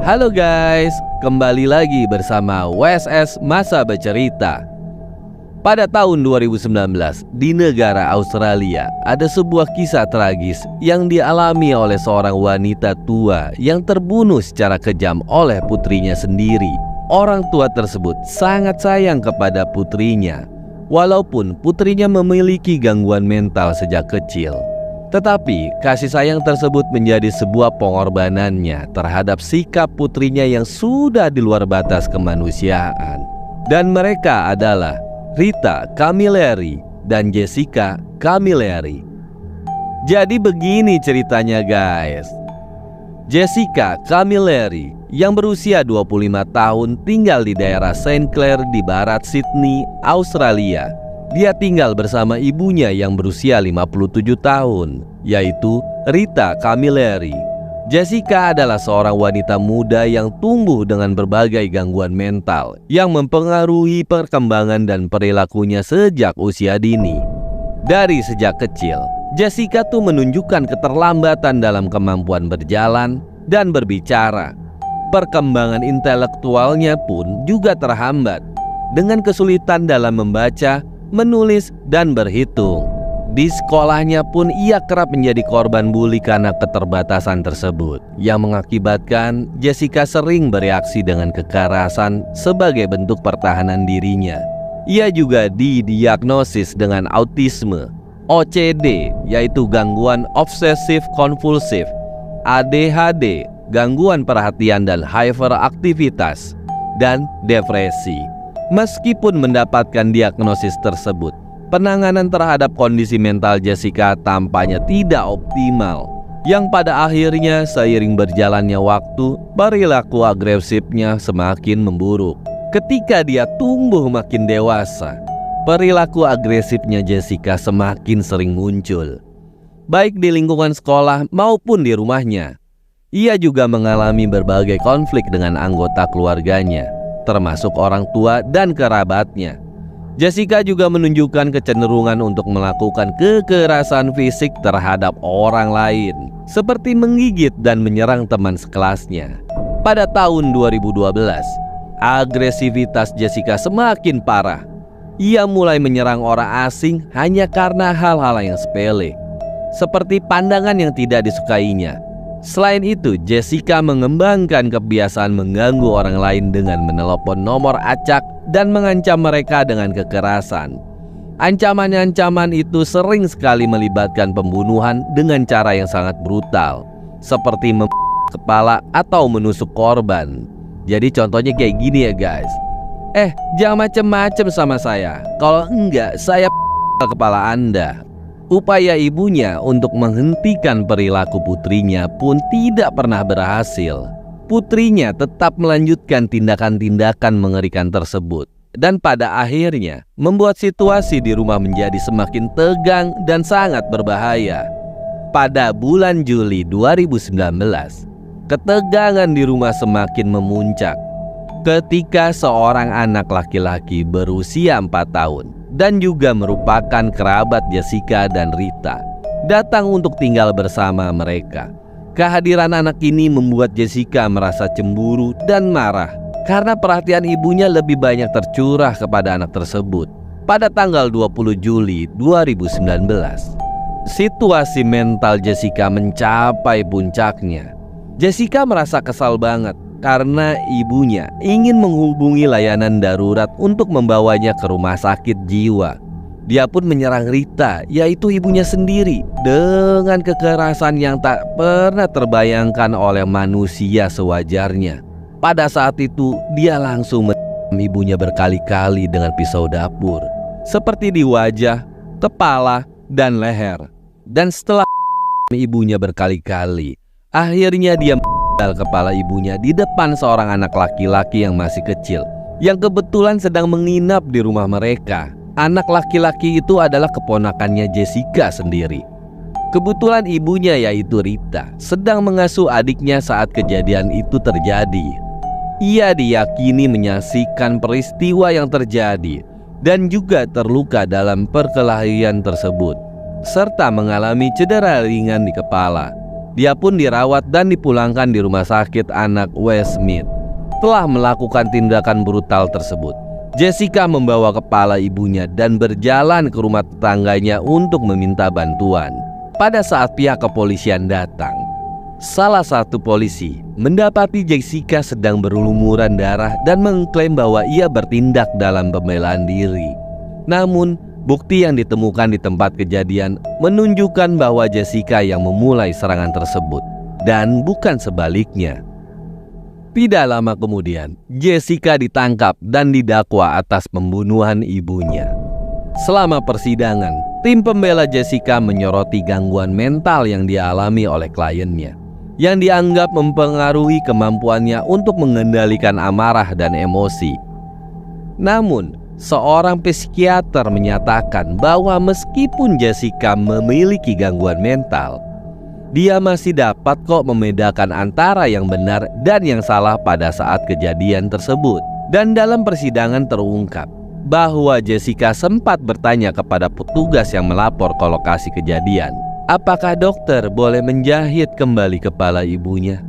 Halo guys, kembali lagi bersama WSS Masa Bercerita. Pada tahun 2019, di negara Australia, ada sebuah kisah tragis yang dialami oleh seorang wanita tua yang terbunuh secara kejam oleh putrinya sendiri. Orang tua tersebut sangat sayang kepada putrinya, walaupun putrinya memiliki gangguan mental sejak kecil. Tetapi kasih sayang tersebut menjadi sebuah pengorbanannya terhadap sikap putrinya yang sudah di luar batas kemanusiaan. Dan mereka adalah Rita Camilleri dan Jessica Camilleri. Jadi begini ceritanya guys. Jessica Camilleri yang berusia 25 tahun tinggal di daerah St. Clair di barat Sydney, Australia. Dia tinggal bersama ibunya yang berusia 57 tahun, yaitu Rita Camilleri. Jessica adalah seorang wanita muda yang tumbuh dengan berbagai gangguan mental yang mempengaruhi perkembangan dan perilakunya sejak usia dini. Dari sejak kecil, Jessica tuh menunjukkan keterlambatan dalam kemampuan berjalan dan berbicara. Perkembangan intelektualnya pun juga terhambat dengan kesulitan dalam membaca, menulis, dan berhitung. Di sekolahnya pun ia kerap menjadi korban bully karena keterbatasan tersebut, yang mengakibatkan Jessica sering bereaksi dengan kekerasan sebagai bentuk pertahanan dirinya. Ia juga didiagnosis dengan autisme, OCD, yaitu gangguan obsesif kompulsif, ADHD, gangguan perhatian dan hyperaktivitas, dan depresi. Meskipun mendapatkan diagnosis tersebut, penanganan terhadap kondisi mental Jessica tampaknya tidak optimal, yang pada akhirnya seiring berjalannya waktu, perilaku agresifnya semakin memburuk. Ketika dia tumbuh makin dewasa, perilaku agresifnya Jessica semakin sering muncul, baik di lingkungan sekolah maupun di rumahnya. Ia juga mengalami berbagai konflik dengan anggota keluarganya, termasuk orang tua dan kerabatnya. Jessica juga menunjukkan kecenderungan untuk melakukan kekerasan fisik terhadap orang lain, seperti menggigit dan menyerang teman sekelasnya. Pada tahun 2012, agresivitas Jessica semakin parah. Ia mulai menyerang orang asing hanya karena hal-hal yang sepele, seperti pandangan yang tidak disukainya. Selain itu, Jessica mengembangkan kebiasaan mengganggu orang lain dengan menelepon nomor acak dan mengancam mereka dengan kekerasan. Ancaman-ancaman itu sering sekali melibatkan pembunuhan dengan cara yang sangat brutal, seperti kepala atau menusuk korban. Jadi contohnya kayak gini ya guys. Jangan macem-macem sama saya. Kalau enggak, saya kepala Anda. Upaya ibunya untuk menghentikan perilaku putrinya pun tidak pernah berhasil. Putrinya tetap melanjutkan tindakan-tindakan mengerikan tersebut, dan pada akhirnya membuat situasi di rumah menjadi semakin tegang dan sangat berbahaya. Pada bulan Juli 2019, ketegangan di rumah semakin memuncak ketika seorang anak laki-laki berusia 4 tahun dan juga merupakan kerabat Jessica dan Rita datang untuk tinggal bersama mereka. Kehadiran anak ini membuat Jessica merasa cemburu dan marah karena perhatian ibunya lebih banyak tercurah kepada anak tersebut. Pada tanggal 20 Juli 2019, situasi mental Jessica mencapai puncaknya. Jessica merasa kesal banget karena ibunya ingin menghubungi layanan darurat untuk membawanya ke rumah sakit jiwa. Dia pun menyerang Rita, yaitu ibunya sendiri, dengan kekerasan yang tak pernah terbayangkan oleh manusia sewajarnya. Pada saat itu, dia langsung menyerang ibunya berkali-kali dengan pisau dapur, seperti di wajah, kepala, dan leher. Dan setelah ibunya berkali-kali, akhirnya dia kepala ibunya di depan seorang anak laki-laki yang masih kecil, yang kebetulan sedang menginap di rumah mereka. Anak laki-laki itu adalah keponakannya Jessica sendiri. Kebetulan ibunya, yaitu Rita, sedang mengasuh adiknya saat kejadian itu terjadi. Ia diyakini menyaksikan peristiwa yang terjadi dan juga terluka dalam perkelahian tersebut, serta mengalami cedera ringan di kepala. Dia pun dirawat dan dipulangkan di rumah sakit anak Westmead. Telah melakukan tindakan brutal tersebut, Jessica membawa kepala ibunya dan berjalan ke rumah tetangganya untuk meminta bantuan. Pada saat pihak kepolisian datang, salah satu polisi mendapati Jessica sedang berlumuran darah dan mengklaim bahwa ia bertindak dalam pembelaan diri. Namun, bukti yang ditemukan di tempat kejadian menunjukkan bahwa Jessica yang memulai serangan tersebut dan bukan sebaliknya. Tidak lama kemudian, Jessica ditangkap dan didakwa atas pembunuhan ibunya. Selama persidangan, tim pembela Jessica menyoroti gangguan mental yang dialami oleh kliennya, yang dianggap mempengaruhi kemampuannya untuk mengendalikan amarah dan emosi. Namun, seorang psikiater menyatakan bahwa meskipun Jessica memiliki gangguan mental, dia masih dapat kok membedakan antara yang benar dan yang salah pada saat kejadian tersebut. Dan dalam persidangan terungkap bahwa Jessica sempat bertanya kepada petugas yang melapor ke lokasi kejadian, apakah dokter boleh menjahit kembali kepala ibunya?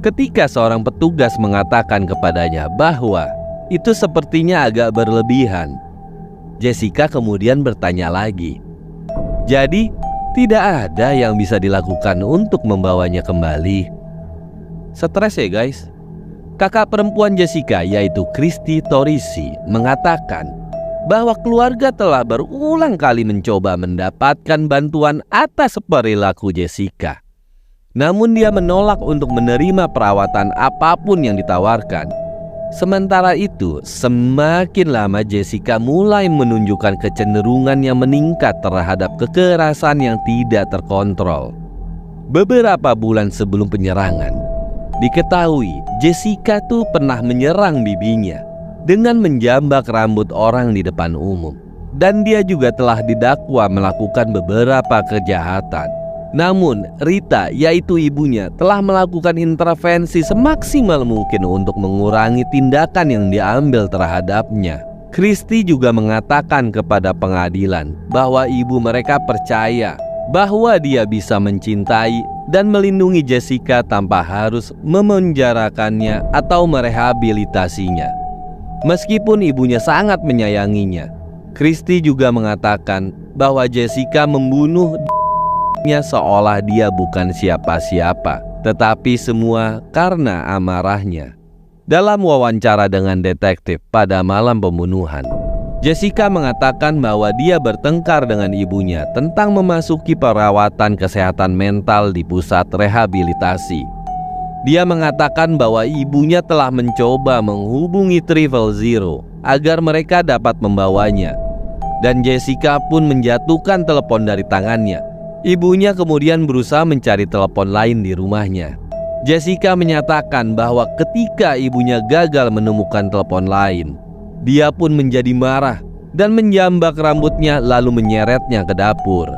Ketika seorang petugas mengatakan kepadanya bahwa itu sepertinya agak berlebihan, Jessica kemudian bertanya lagi, jadi tidak ada yang bisa dilakukan untuk membawanya kembali? Stres ya guys. Kakak perempuan Jessica yaitu Christy Torrisi mengatakan bahwa keluarga telah berulang kali mencoba mendapatkan bantuan atas perilaku Jessica. Namun dia menolak untuk menerima perawatan apapun yang ditawarkan. Sementara itu, semakin lama Jessica mulai menunjukkan kecenderungan yang meningkat terhadap kekerasan yang tidak terkontrol. Beberapa bulan sebelum penyerangan, diketahui Jessica tuh pernah menyerang bibinya dengan menjambak rambut orang di depan umum. Dan dia juga telah didakwa melakukan beberapa kejahatan. Namun Rita, yaitu ibunya, telah melakukan intervensi semaksimal mungkin untuk mengurangi tindakan yang diambil terhadapnya. Christy juga mengatakan kepada pengadilan bahwa ibu mereka percaya bahwa dia bisa mencintai dan melindungi Jessica tanpa harus memenjarakannya atau merehabilitasinya. Meskipun ibunya sangat menyayanginya, Christy juga mengatakan bahwa Jessica membunuhnya seolah dia bukan siapa-siapa, tetapi semua karena amarahnya. Dalam wawancara dengan detektif pada malam pembunuhan, Jessica mengatakan bahwa dia bertengkar dengan ibunya tentang memasuki perawatan kesehatan mental di pusat rehabilitasi. Dia mengatakan bahwa ibunya telah mencoba menghubungi Triple Zero agar mereka dapat membawanya, dan Jessica pun menjatuhkan telepon dari tangannya. Ibunya kemudian berusaha mencari telepon lain di rumahnya. Jessica menyatakan bahwa ketika ibunya gagal menemukan telepon lain, dia pun menjadi marah dan menjambak rambutnya lalu menyeretnya ke dapur.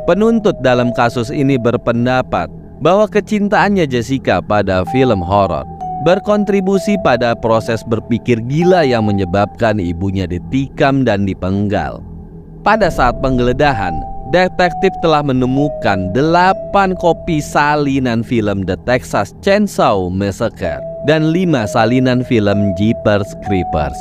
Penuntut dalam kasus ini berpendapat bahwa kecintaannya Jessica pada film horor berkontribusi pada proses berpikir gila yang menyebabkan ibunya ditikam dan dipenggal. Pada saat penggeledahan, detektif telah menemukan 8 kopi salinan film The Texas Chainsaw Massacre dan 5 salinan film Jeepers Creepers.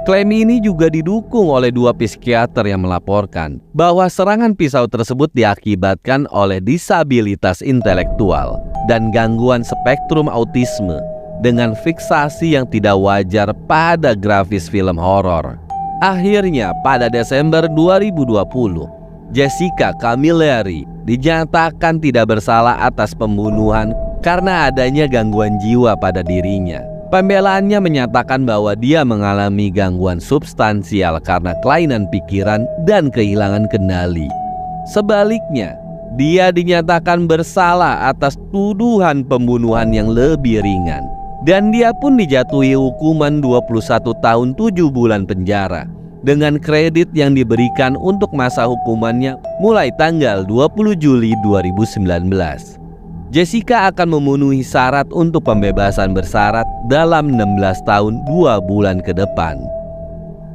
Klaim ini juga didukung oleh 2 psikiater yang melaporkan bahwa serangan pisau tersebut diakibatkan oleh disabilitas intelektual dan gangguan spektrum autisme dengan fiksasi yang tidak wajar pada grafis film horor. Akhirnya pada Desember 2020, Jessica Camilleri dinyatakan tidak bersalah atas pembunuhan karena adanya gangguan jiwa pada dirinya. Pembelaannya menyatakan bahwa dia mengalami gangguan substansial karena kelainan pikiran dan kehilangan kendali. Sebaliknya, dia dinyatakan bersalah atas tuduhan pembunuhan yang lebih ringan, dan dia pun dijatuhi hukuman 21 tahun 7 bulan penjara dengan kredit yang diberikan untuk masa hukumannya mulai tanggal 20 Juli 2019. Jessica akan memenuhi syarat untuk pembebasan bersyarat dalam 16 tahun 2 bulan ke depan.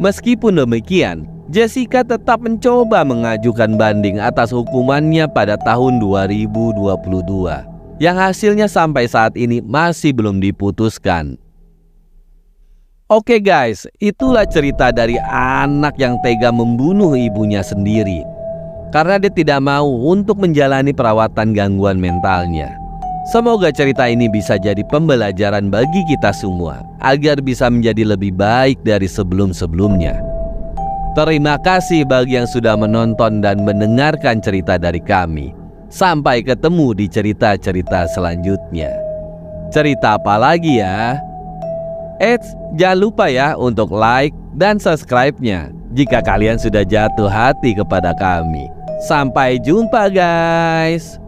Meskipun demikian, Jessica tetap mencoba mengajukan banding atas hukumannya pada tahun 2022. yang hasilnya sampai saat ini masih belum diputuskan. Oke guys, itulah cerita dari anak yang tega membunuh ibunya sendiri karena dia tidak mau untuk menjalani perawatan gangguan mentalnya. Semoga cerita ini bisa jadi pembelajaran bagi kita semua agar bisa menjadi lebih baik dari sebelum-sebelumnya. Terima kasih bagi yang sudah menonton dan mendengarkan cerita dari kami. Sampai ketemu di cerita-cerita selanjutnya. Cerita apa lagi ya? Jangan lupa ya untuk like dan subscribe-nya jika kalian sudah jatuh hati kepada kami. Sampai jumpa guys.